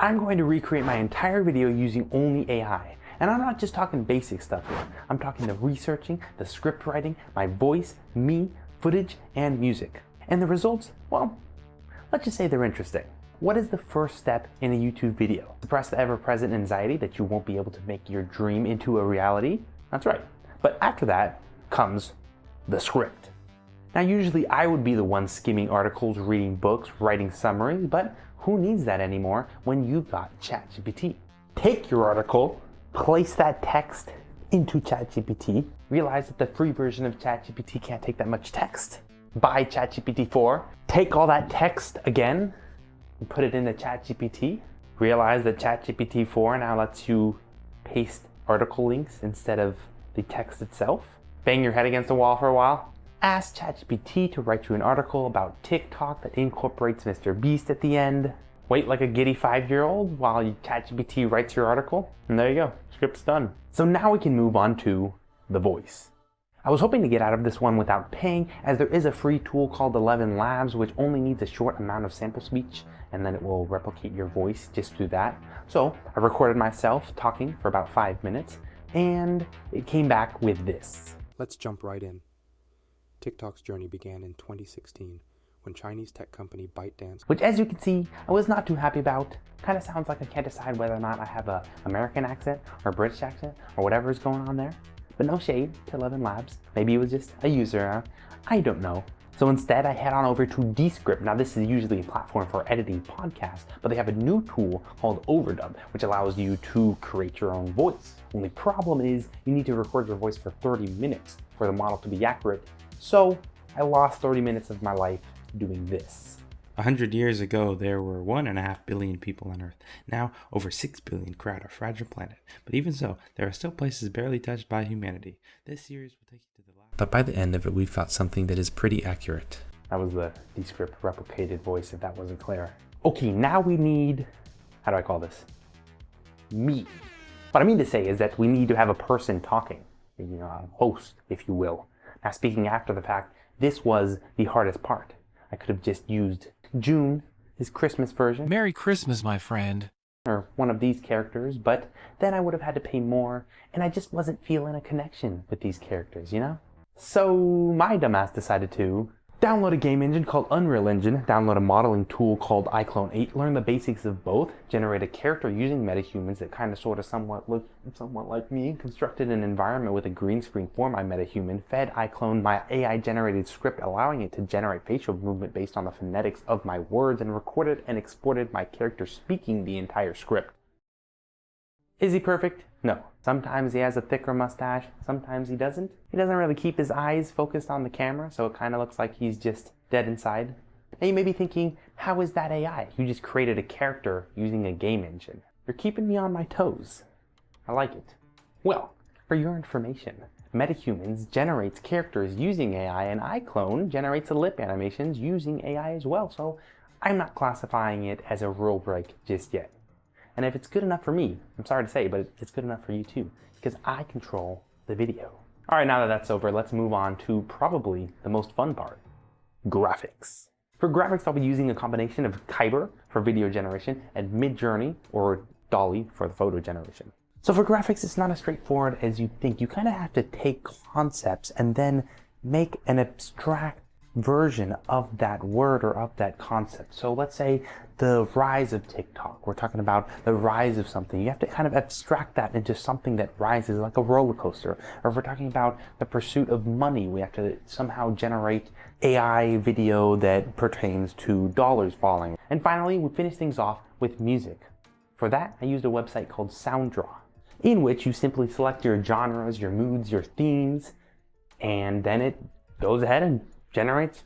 I'm going to recreate my entire video using only AI. And I'm not just talking basic stuff here. I'm talking the researching, the script writing, my voice, me, footage, and music. And the results, well, let's just say they're interesting. What is the first step in a YouTube video? Suppress the ever-present anxiety that you won't be able to make your dream into a reality? That's right. But after that comes the script. Now usually I would be the one skimming articles, reading books, writing summaries, but who needs that anymore when you've got ChatGPT? Take your article, place that text into ChatGPT, realize that the free version of ChatGPT can't take that much text. Buy ChatGPT 4, take all that text again, and put it into ChatGPT. Realize that ChatGPT 4 now lets you paste article links instead of the text itself. Bang your head against the wall for a while. Ask ChatGPT to write you an article about TikTok that incorporates Mr. Beast at the end. Wait like a giddy 5-year-old while ChatGPT writes your article. And there you go, script's done. So now we can move on to the voice. I was hoping to get out of this one without paying, as there is a free tool called 11 Labs, which only needs a short amount of sample speech, and then it will replicate your voice just through that. So I recorded myself talking for about 5 minutes, and it came back with this. Let's jump right in. TikTok's journey began in 2016 when Chinese tech company ByteDance, which as you can see, I was not too happy about. Kind of sounds like I can't decide whether or not I have an American accent or a British accent or whatever is going on there. But no shade to 11 Labs. Maybe it was just a user, I don't know. So instead I head on over to Descript. Now this is usually a platform for editing podcasts, but they have a new tool called Overdub, which allows you to create your own voice. Only problem is you need to record your voice for 30 minutes for the model to be accurate. So I lost 30 minutes of my life doing this. 100 years ago, there were 1.5 billion people on Earth. Now, over 6 billion crowd our fragile planet. But even so, there are still places barely touched by humanity. This series will take you to the last. but by the end of it, we found something that is pretty accurate. That was the Descript replicated voice, if that wasn't clear. Okay, now we need, how do I call this? Me. What I mean to say is that we need to have a person talking, a host, if you will. Now speaking after the fact, this was the hardest part. I could have just used June, his Christmas version. Merry Christmas, my friend. Or one of these characters, but then I would have had to pay more, and I just wasn't feeling a connection with these characters, So my dumbass decided to download a game engine called Unreal Engine, download a modeling tool called 𝐒𝐿 8, learn the basics of both, generate a character using metahumans that kind of sort of somewhat look somewhat like me, constructed an environment with a green screen for my metahuman, fed 𝐒𝐿 my AI generated script allowing it to generate facial movement based on the phonetics of my words, and recorded and exported my character speaking the entire script. Is he perfect? No. Sometimes he has a thicker mustache, sometimes he doesn't. He doesn't really keep his eyes focused on the camera, so it kind of looks like he's just dead inside. Now you may be thinking, how is that AI? You just created a character using a game engine. You're keeping me on my toes. I like it. Well, for your information, MetaHumans generates characters using AI, and 𝐒𝐿 generates the lip animations using AI as well, so I'm not classifying it as a rule break just yet. And if it's good enough for me, I'm sorry to say, but it's good enough for you too, because I control the video. All right, now that that's over, let's move on to probably the most fun part, graphics. For graphics, I'll be using a combination of 𝐒𝐻 for video generation and Midjourney or DALL-E for the photo generation. So for graphics, it's not as straightforward as you think. You kind of have to take concepts and then make an abstract version of that word or of that concept. So let's say the rise of TikTok. We're talking about the rise of something. You have to kind of abstract that into something that rises like a roller coaster. Or if we're talking about the pursuit of money, we have to somehow generate AI video that pertains to dollars falling. And finally, we finish things off with music. For that, I used a website called SoundDraw, in which you simply select your genres, your moods, your themes, and then it goes ahead and generates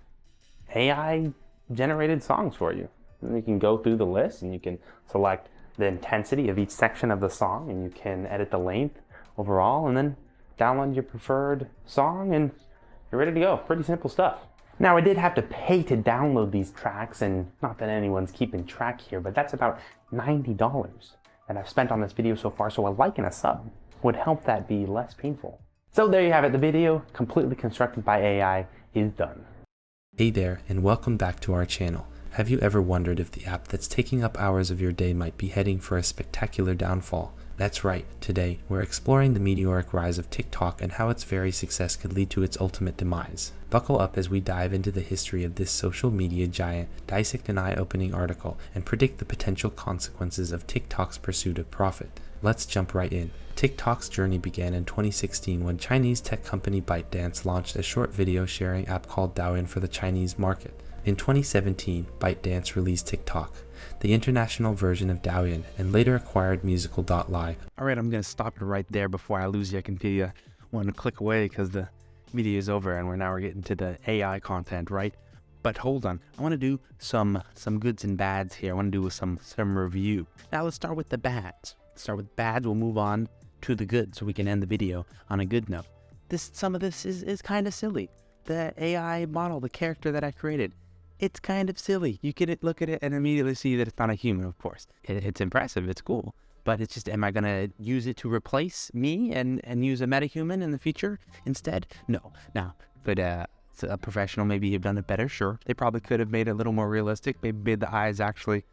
AI generated songs for you. And you can go through the list and you can select the intensity of each section of the song, and you can edit the length overall, and then download your preferred song and you're ready to go. Pretty simple stuff. Now I did have to pay to download these tracks, and not that anyone's keeping track here, but that's about $90 that I've spent on this video so far, so a like and a sub would help that be less painful. So there you have it, the video, completely constructed by AI, is done. Hey there, and welcome back to our channel. Have you ever wondered if the app that's taking up hours of your day might be heading for a spectacular downfall? That's right, today we're exploring the meteoric rise of TikTok and how its very success could lead to its ultimate demise. Buckle up as we dive into the history of this social media giant, dissect an eye-opening article, and predict the potential consequences of TikTok's pursuit of profit. Let's jump right in. TikTok's journey began in 2016 when Chinese tech company ByteDance launched a short video sharing app called Douyin for the Chinese market. In 2017, ByteDance released TikTok, the international version of Douyin, and later acquired musical.ly. Alright, I'm going to stop it right there before I lose you. I can feel you want to click away because the video is over and we're getting to the AI content, right? But hold on, I want to do some goods and bads here. I want to do some review. Now let's start with the bads. Start with bads, we'll move on to the good so we can end the video on a good note. Some of this is kind of silly. The AI model, the character that I created, it's kind of silly. You can look at it and immediately see that it's not a human, of course. It's impressive, it's cool. But it's just, am I going to use it to replace me and use a metahuman in the future instead? No. Now, could a professional maybe have done it better? Sure. They probably could have made it a little more realistic. Maybe made the eyes actually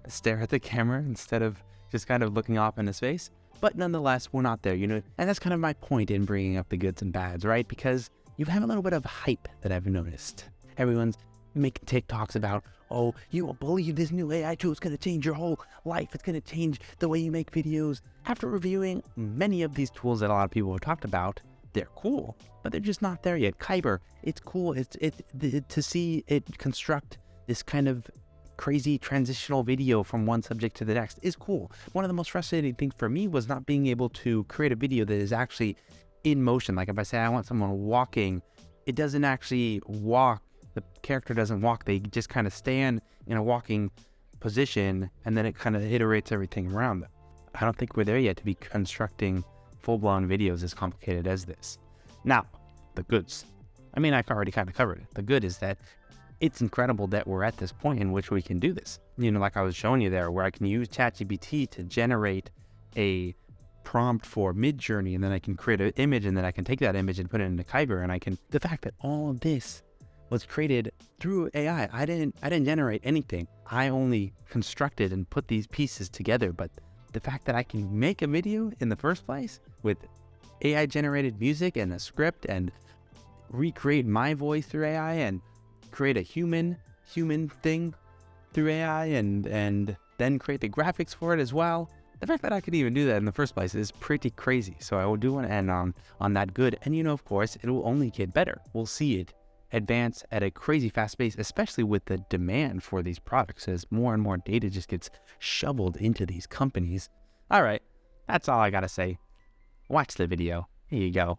stare at the camera instead of just kind of looking off in his face. But nonetheless, we're not there, And that's kind of my point in bringing up the goods and bads, right? Because you have a little bit of hype that I've noticed. Everyone's making TikToks about, oh, you won't believe this new AI tool is going to change your whole life. It's going to change the way you make videos. After reviewing many of these tools that a lot of people have talked about, they're cool, but they're just not there yet. 𝐒𝐻, it's cool. To see it construct this kind of crazy transitional video from one subject to the next is cool. One of the most frustrating things for me was not being able to create a video that is actually in motion. Like if I say I want someone walking, it doesn't actually walk. The character doesn't walk. They just kind of stand in a walking position and then it kind of iterates everything around them. I don't think we're there yet to be constructing full-blown videos as complicated as this. Now, the goods. I mean, I've already kind of covered it. The good is that it's incredible that we're at this point in which we can do this. Like I was showing you there, where I can use ChatGPT to generate a prompt for Midjourney, and then I can create an image, and then I can take that image and put it into 𝐒𝐻, and the fact that all of this was created through AI. I didn't generate anything. I only constructed and put these pieces together. But the fact that I can make a video in the first place with AI generated music and a script and recreate my voice through AI and create a human thing through AI and then create the graphics for it as well. The fact that I could even do that in the first place is pretty crazy. So I do want to end on that good. And of course, it will only get better. We'll see it advance at a crazy fast pace, especially with the demand for these products as more and more data just gets shoveled into these companies. All right, that's all I gotta say. Watch the video. Here you go.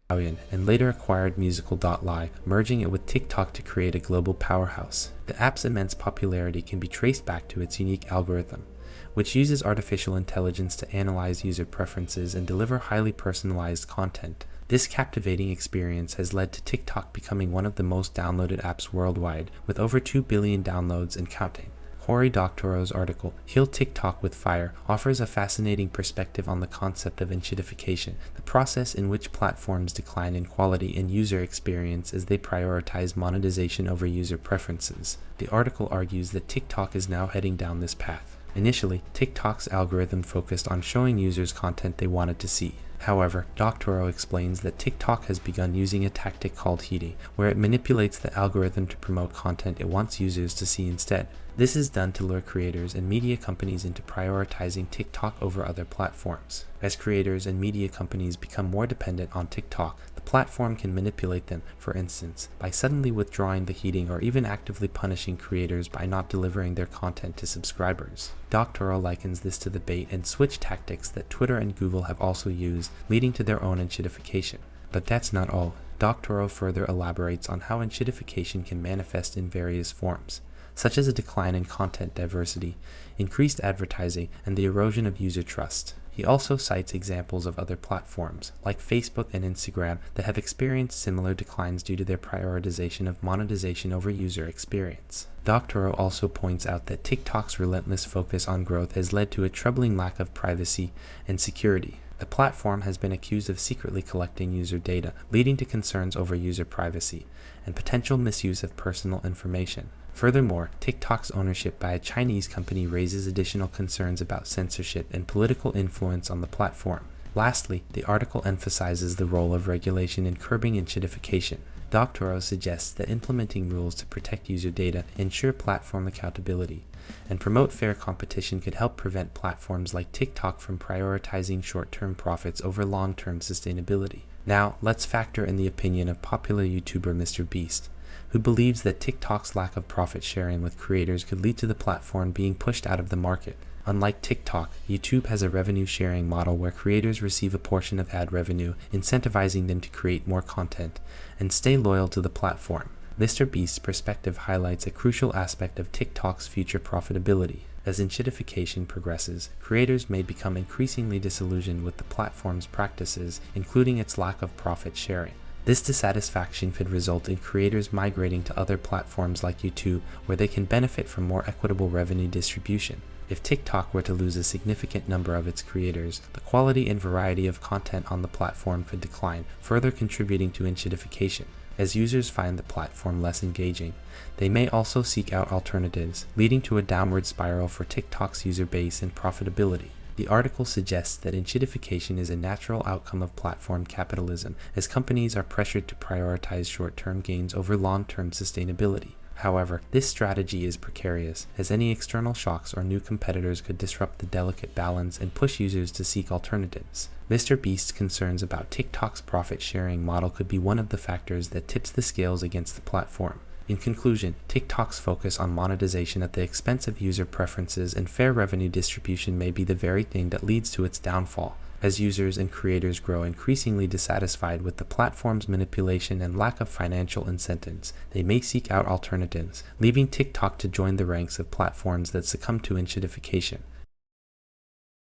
And later acquired musical.ly, merging it with TikTok to create a global powerhouse. The app's immense popularity can be traced back to its unique algorithm, which uses artificial intelligence to analyze user preferences and deliver highly personalized content. This captivating experience has led to TikTok becoming one of the most downloaded apps worldwide, with over 2 billion downloads and counting. Cory Doctorow's article, Kill TikTok with Fire, offers a fascinating perspective on the concept of enshittification, the process in which platforms decline in quality and user experience as they prioritize monetization over user preferences. The article argues that TikTok is now heading down this path. Initially, TikTok's algorithm focused on showing users content they wanted to see. However, Doctorow explains that TikTok has begun using a tactic called heating, where it manipulates the algorithm to promote content it wants users to see instead. This is done to lure creators and media companies into prioritizing TikTok over other platforms. As creators and media companies become more dependent on TikTok, the platform can manipulate them, for instance, by suddenly withdrawing the heating or even actively punishing creators by not delivering their content to subscribers. Doctorow likens this to the bait and switch tactics that Twitter and Google have also used, leading to their own enshittification. But that's not all. Doctorow further elaborates on how enshittification can manifest in various forms, such as a decline in content diversity, increased advertising, and the erosion of user trust. He also cites examples of other platforms, like Facebook and Instagram, that have experienced similar declines due to their prioritization of monetization over user experience. Doctorow also points out that TikTok's relentless focus on growth has led to a troubling lack of privacy and security. The platform has been accused of secretly collecting user data, leading to concerns over user privacy and potential misuse of personal information. Furthermore, TikTok's ownership by a Chinese company raises additional concerns about censorship and political influence on the platform. Lastly, the article emphasizes the role of regulation in curbing enshittification. 𝐶𝐞 suggests that implementing rules to protect user data, ensure platform accountability, and promote fair competition could help prevent platforms like TikTok from prioritizing short-term profits over long-term sustainability. Now, let's factor in the opinion of popular YouTuber MrBeast, who believes that TikTok's lack of profit sharing with creators could lead to the platform being pushed out of the market. Unlike TikTok, YouTube has a revenue sharing model where creators receive a portion of ad revenue, incentivizing them to create more content and stay loyal to the platform. MrBeast's perspective highlights a crucial aspect of TikTok's future profitability. As enshittification progresses, creators may become increasingly disillusioned with the platform's practices, including its lack of profit sharing. This dissatisfaction could result in creators migrating to other platforms like YouTube, where they can benefit from more equitable revenue distribution. If TikTok were to lose a significant number of its creators, the quality and variety of content on the platform could decline, further contributing to enshittification. As users find the platform less engaging, they may also seek out alternatives, leading to a downward spiral for TikTok's user base and profitability. The article suggests that enshittification is a natural outcome of platform capitalism, as companies are pressured to prioritize short-term gains over long-term sustainability. However, this strategy is precarious, as any external shocks or new competitors could disrupt the delicate balance and push users to seek alternatives. MrBeast's concerns about TikTok's profit-sharing model could be one of the factors that tips the scales against the platform. In conclusion, TikTok's focus on monetization at the expense of user preferences and fair revenue distribution may be the very thing that leads to its downfall. As users and creators grow increasingly dissatisfied with the platform's manipulation and lack of financial incentives, they may seek out alternatives, leaving TikTok to join the ranks of platforms that succumb to enshittification.